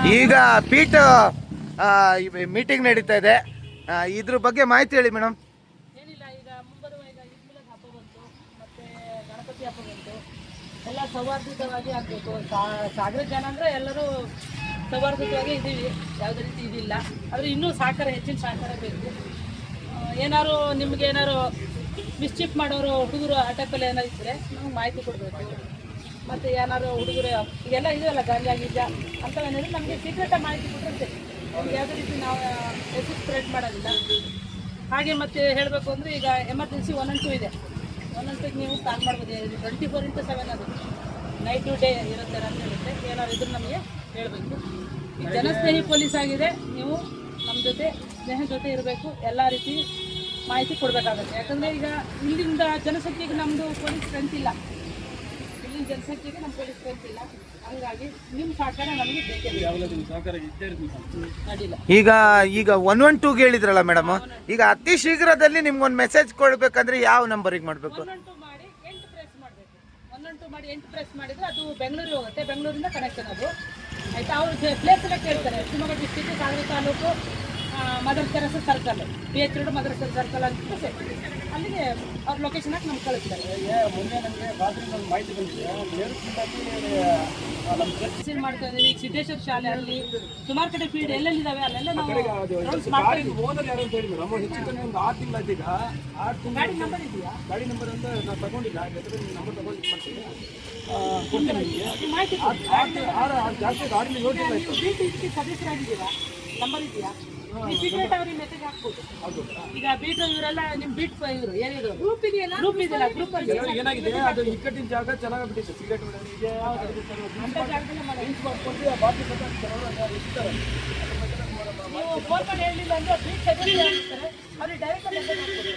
ಈಗ ಪೀಠ ಮೀಟಿಂಗ್ ನಡೀತಾ ಇದೆ, ಇದ್ರ ಬಗ್ಗೆ ಮಾಹಿತಿ ಹೇಳಿ ಮೇಡಮ್. ಏನಿಲ್ಲ, ಈಗ ಮುಂಬರುವ ಈಗ ಈದ್ ಹಬ್ಬ ಬಂತು, ಮತ್ತೆ ಗಣಪತಿ ಹಬ್ಬ ಬಂತು. ಎಲ್ಲ ಸೌಹಾರ್ದಯುತವಾಗಿ ಆಗಬೇಕು. ಸಾಗರ ಜನ ಅಂದರೆ ಎಲ್ಲರೂ ಸೌಹಾರ್ದಯುತವಾಗಿ ಇದ್ದೀವಿ, ಯಾವುದೇ ರೀತಿ ಇದಿಲ್ಲ. ಆದರೆ ಇನ್ನೂ ಸಹಕಾರ, ಹೆಚ್ಚಿನ ಸಹಕಾರ ಬೇಕು. ಏನಾದ್ರು ನಿಮ್ಗೆ ಏನಾದ್ರು ಮಿಸ್ಚೀಫ್ ಮಾಡೋರು ಹುಡುಗರು ಆಟೋಪಲ್ಲಿ ಏನಾದ್ರು ಇದ್ದರೆ ನಮ್ಗೆ ಮಾಹಿತಿ ಕೊಡಬೇಕು. ಮತ್ತು ಏನಾದ್ರು ಹುಡುಗರು ಈಗೆಲ್ಲ ಇದೆಯಲ್ಲ ಗಾಂಜಾ ಗೀಜಾ ಅಂಥವೇನಿದ್ರೆ ನಮಗೆ ಸೀಕ್ರೆಟಾಗಿ ಮಾಹಿತಿ ಕೊಟ್ಟರೆ ಅವ್ರಿಗೆ ಯಾವುದೇ ರೀತಿ ನಾವು ಹೆಸರು ಸ್ಪ್ರೆಡ್ ಮಾಡೋದಿಲ್ಲ. ಹಾಗೆ ಮತ್ತು ಹೇಳಬೇಕು ಅಂದರೆ ಈಗ ಎಮರ್ಜೆನ್ಸಿ 112 ಇದೆ. 112ಗೆ ನೀವು ಕಾಲ್ ಮಾಡ್ಬೋದು. 24x7 ಅದು ನೈಟ್ ಟು ಡೇ ಇರುತ್ತೆ ಅಂತ ಹೇಳುತ್ತೆ. ಏನಾದ್ರು ಇದ್ರೆ ನಮಗೆ ಹೇಳಬೇಕು. ಈ ಜನಸ್ನೇಹಿ ಪೊಲೀಸ್ ಆಗಿದೆ, ನೀವು ನಮ್ಮ ಜೊತೆ ಸ್ನೇಹ ಜೊತೆ ಇರಬೇಕು. ಎಲ್ಲ ರೀತಿ ಮಾಹಿತಿ ಕೊಡಬೇಕಾಗುತ್ತೆ. ಯಾಕಂದರೆ ಈಗ ಇಲ್ಲಿಂದ ಜನಸಂಖ್ಯೆಗೆ ನಮ್ಮದು ಪೊಲೀಸ್ ಸ್ಟ್ರೆಂತ್ ಇಲ್ಲ. ಇಲ್ಲಿನ ಜನಸಂಖ್ಯೆಗೆ ನಮ್ಮ ಪೊಲೀಸ್ ಸ್ಟ್ರೆಂತ್ ಇಲ್ಲ. ಹಾಗಾಗಿ ನಿಮ್ಮ ಸಹಕಾರ ನಮಗೆ ಬೇಕೇ ಅಡ್ಡಿಲ್ಲ. ಈಗ 112ಗೆ ಹೇಳಿದ್ರಲ್ಲ ಮೇಡಮ್, ಈಗ ಅತಿ ಶೀಘ್ರದಲ್ಲಿ ನಿಮ್ಗೊಂದು ಮೆಸೇಜ್ ಕೊಡಬೇಕಂದ್ರೆ ಯಾವ ನಂಬರಿಗೆ ಮಾಡಬೇಕು? 112 ಮಾಡಿ 8 ಪ್ರೆಸ್ ಮಾಡಬೇಕು. 112 ಮಾಡಿ 8 ಪ್ರೆಸ್ ಮಾಡಿದರೆ ಅದು ಬೆಂಗಳೂರಿಗೆ ಹೋಗುತ್ತೆ. ಬೆಂಗಳೂರಿಂದ ಕನೆಕ್ಷನ್ ಅದು, ಆಯಿತಾ? ಅವರು ಪ್ಲೇಸ್ ಎಲ್ಲ ಕೇಳ್ತಾರೆ. Shivamogga district, Sagar taluk, Mother Teresa circle, BH road Mother Teresa circle ಅಂತ ಅಲ್ಲಿಗೆ ಅವ್ರ ಲೊಕೇಶನ್ ಹಾಕಿ ನಮ್ಗೆ ಕಳಿಸ್ತಾರೆ. ಮೊನ್ನೆ ನಮಗೆ ರಾತ್ರಿ ಮಾಹಿತಿ ಬಂದಿದೆ, ಮಾಡ್ತಾ ಇದ್ದೀವಿ. ಈಗ ಸಿದ್ದೇಶ್ವರ ಶಾಲೆ ಅಲ್ಲಿ ಸುಮಾರು ಕಡೆ ಫೀಲ್ಡ್ ಎಲ್ಲೆಲ್ಲಿದ್ದಾವೆ ಅಲ್ಲೆಲ್ಲ ನಾವು ಓನರ್ ಯಾರು ಅಂತ ಹೇಳಿ ಮೇಡಮ್, ಹೆಚ್ಚು ಕಮ್ಮಿ ಒಂದು 6 ತಿಂಗಳಾಯ್ತು. ಈಗ 6 ತಿಂಗಳು ಗಾಡಿ ನಂಬರ್ ಇದೆಯಾ? ಗಾಡಿ ನಂಬರ್ ಅಂತ ನಾನು ತಗೊಂಡಿಲ್ಲ, ನಿಮ್ಮ ನಂಬರ್ ತಗೊಂಡು ಮಾಡ್ತೀನಿ, ಕೊಡ್ತೀನಿ ನಿಮಗೆ ಮಾಹಿತಿ ಜಾಸ್ತಿ ಗಾಡಿ ಯೋಚನೆ ಆಯಿತು. BT ಸದಸ್ಯರಾಗಿದ್ದೀರಾ? ನಂಬರ್ ಇದೆಯಾ? ಸೀಕ್ರೆಟ್ ಅವ್ರಿಗೆ ಮೆಸೇಜ್ ಹಾಕ್ಬೋದು. ಈಗ ಬೀಟ್ ಇವರೆಲ್ಲ ನಿಮ್ಮ ಬೀಟ್ ಇವರು ಏನಿದ್ರು ಗ್ರೂಪ್ ಇದೆಯಲ್ಲ, ಗ್ರೂಪ್ ಇದೆಯಲ್ಲ, ಗ್ರೂಪ್ ಅಲ್ಲಿ ಏನಾಗಿದೆ ಅದು ಇಕ್ಕಟ್ಟಿನ ಜಾಗ ಚೆನ್ನಾಗಿಬಿಟ್ಟಿದೆ. ಸಿಗರೇಟ್ ಹೊಡೆಯೋರಿಗೆ ಅಂತ ಜಾಗದಲ್ಲೇ ಮಾಡಿ ಮಾಡ್ಕೊಂಡು ಬಾಕಿ ಇರ್ತಾರೆ. ನೀವು ಫೋನ್ ಮಾಡಿ ಹೇಳಲಿಲ್ಲ ಅಂದರೆ ಬೀಟ್ ಸದಸ್ಯರು ಆಗಿರ್ತಾರೆ, ಅವ್ರಿಗೆ ಡೈರೆಕ್ಟ್ ಮೆಸೇಜ್ ಹಾಕ್ಬೋದು.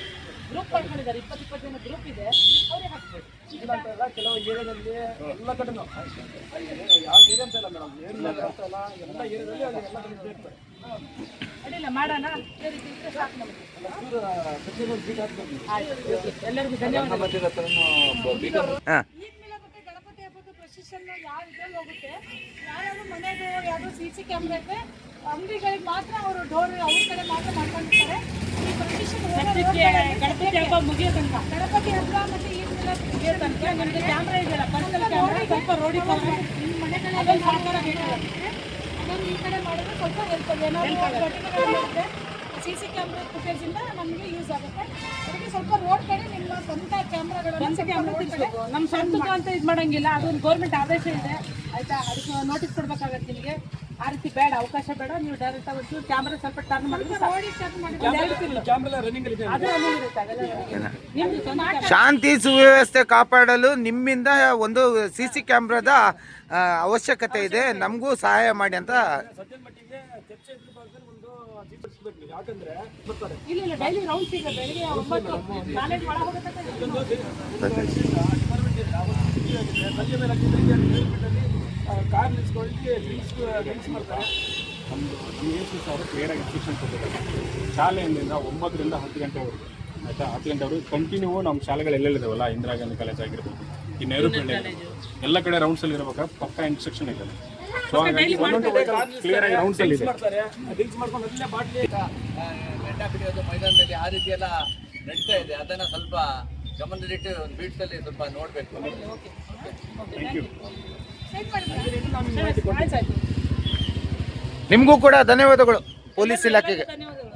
ಗ್ರೂಪ್ ಮಾಡ್ಕೊಂಡಿದ್ದಾರೆ, 20 ಜನ ಗ್ರೂಪ್ ಇದೆ, ಅವ್ರಿಗೆ ಹಾಕ್ಬೋದು. ಇಲ್ಲ ಅಂತಲ್ಲ, ಕೆಲವು ಏರಿಯಾದಲ್ಲಿ ಎಲ್ಲ ಕಡೆ ಯಾವ ಏರಿಯಾ ಅಂತ ಇಲ್ಲ ಮೇಡಮ್, ಏರಿಯಾ ಅಂತ ಇಲ್ಲ, ಎಲ್ಲ ಏರಿಯಾದಲ್ಲಿ ಅಲ್ಲಿ ಎಲ್ಲ ಕಡೆ ಇರ್ತಾರೆ. ಅಡ್ಡಿಲ್ಲ, ಮಾಡೋಣ. ಸರಿ, ಸಾಕು ನಮಗೆ. ಎಲ್ಲರಿಗೂ ಧನ್ಯವಾದ. ಗಣಪತಿ ಹಬ್ಬದ ಪ್ರೊಸೆಷನ್ ಯಾವ ಇದ್ರಲ್ಲಿ ಹೋಗುತ್ತೆ, ಯಾವ್ಯಾವ ಮನೆಗೆ ಯಾವುದು CC ಕ್ಯಾಮ್ರಾ ಇದೆ, ಅಂಗಡಿಗಳಿಗೆ ಮಾತ್ರ ಅವರು ಡೋರ್ ಅವ್ರ ಕಡೆ ಮಾತ್ರ ಮಾಡ್ಕೊಂಡಿರ್ತಾರೆ. ಈ ಪ್ರೊಸೆಷನ್ ಗಣಪತಿ ಹಬ್ಬ ಮುಗಿಯೋ ತನಕ, ಗಣಪತಿ ಹಬ್ಬ ಮತ್ತು ಈ ಮುಗಿಯೋ ತನಕ ನಮಗೆ ಕ್ಯಾಮ್ರಾ ಇದೆಯಲ್ಲ, ಪರ್ಸನಲ್ ಕ್ಯಾಮ್ರಾ ಸ್ವಲ್ಪ ರೋಡಿಗೆ ನಿಮ್ಮ ಮನೆಗಳಲ್ಲಿ ಸರ್ಕಾರ ಬೇಕಾಗುತ್ತೆ. ಅದನ್ನು ಈ ಕಡೆ ಮಾಡಿದ್ರೆ ಸ್ವಲ್ಪ ಹೆಲ್ಪ್ ಆಗುತ್ತೆ. ಏನಾದರೂ CC ಕ್ಯಾಮ್ರಾ ಫುಟೇಜಿಂದ ನಮಗೆ ಯೂಸ್ ಆಗುತ್ತೆ. ಅದಕ್ಕೆ ಸ್ವಲ್ಪ ರೋಡ್ ಕಡೆ ನಿಮ್ಮ ಸ್ವಂತ ಕ್ಯಾಮ್ರಾಗಳು ನಮ್ಮ ಸ್ವಂತ ಅಂತ ಇದು ಮಾಡೋಂಗಿಲ್ಲ. ಅದೊಂದು ಗೌರ್ಮೆಂಟ್ ಆದೇಶ ಇದೆ, ಆಯಿತಾ? ಅದಕ್ಕೆ ನೋಟಿಸ್ ಕೊಡಬೇಕಾಗತ್ತೆ ನಿಮಗೆ. ಆ ರೀತಿ ಬೇಡ, ಅವಕಾಶ ಬೇಡ. ನೀವು ಡೈರೆಕ್ಟ್ ಆಗಿ ಕ್ಯಾಮ್ರಾ ಸ್ವಲ್ಪ ಟರ್ನ್ ಮಾಡಿದ್ರೆ ಶಾಂತಿ ಸುವ್ಯವಸ್ಥೆ ಕಾಪಾಡಲು ನಿಮ್ಮಿಂದ ಒಂದು CC ಕ್ಯಾಮ್ರಾದ ಅವಶ್ಯಕತೆ ಇದೆ, ನಮಗೂ ಸಹಾಯ ಮಾಡಿ ಅಂತ. ಯಾಕಂದ್ರೆ ಇಲ್ಲ ಡೈಲಿ ರೌಂಡ್ಸ್ ಈಗ ಬೆಳಿಗ್ಗೆ 9 ಕಾಲೇಜ್ ಒಳಗೆ ಹೋಗುತ್ತೆ. ಕಾರ್ ನಿಲ್ಸ್ಕೊಂಡು ಡ್ರಿಂಕ್ಸ್ ಮಾಡ್ತಾರೆ. ನಮಗೆ ಅವರು ಕ್ಲಿಯರಾಗಿ ಇನ್ಸ್ಟ್ರಕ್ಷನ್ ಕೊಟ್ಟಿದ್ದಾರೆ. ಶಾಲೆಯಿಂದ 9 ರಿಂದ 10 ಗಂಟೆವರೆಗೂ, ಆಯಿತಾ? 10 ಗಂಟೆವರೆಗೂ ಕಂಟಿನ್ಯೂ ನಮ್ಮ ಶಾಲೆಗಳು ಎಲ್ಲೆಲ್ಲಿದ್ದಾವಲ್ಲ, ಇಂದಿರಾ ಗಾಂಧಿ ಕಾಲೇಜ್ ಆಗಿರ್ಬೋದು, ಈ ನೆಹರು ಕಾಲೇಜ್, ಎಲ್ಲ ಕಡೆ ರೌಂಡ್ಸಲ್ಲಿ ಇರಬೇಕಾ ಪಕ್ಕಾ ಇನ್ಸ್ಟ್ರಕ್ಷನ್ ಇದೆ. ಸೊ ಹಾಗಾಗಿ ಒಂದೊಂದು ವೆಹಿಕಲ್ ಕ್ಲಿಯರ್ ಆಗಿ ರೌಂಡ್ಸಲ್ಲಿ ಇದೆ. ಡ್ರಿಂಕ್ಸ್ ಮಾಡ್ಕೊಂಡು ಅಲ್ಲೇ ಬಾಟ್ಲಿ ಗಂಡ ಬಿಡಿಯೋದು ಮೈದಾನದಲ್ಲಿ ಆ ರೀತಿ ಎಲ್ಲ ನಡೀತಾ ಇದೆ. ಅದನ್ನು ಸ್ವಲ್ಪ ಗಮನದಲ್ಲಿಟ್ಟು ಒಂದು ಬೀಟ್ಸಲ್ಲಿ ಸ್ವಲ್ಪ ನೋಡಬೇಕು. ನಿಮಗೂ ಕೂಡ ಧನ್ಯವಾದಗಳು ಪೊಲೀಸ್ ಇಲಾಖೆಗೆ. ಧನ್ಯವಾದಗಳು.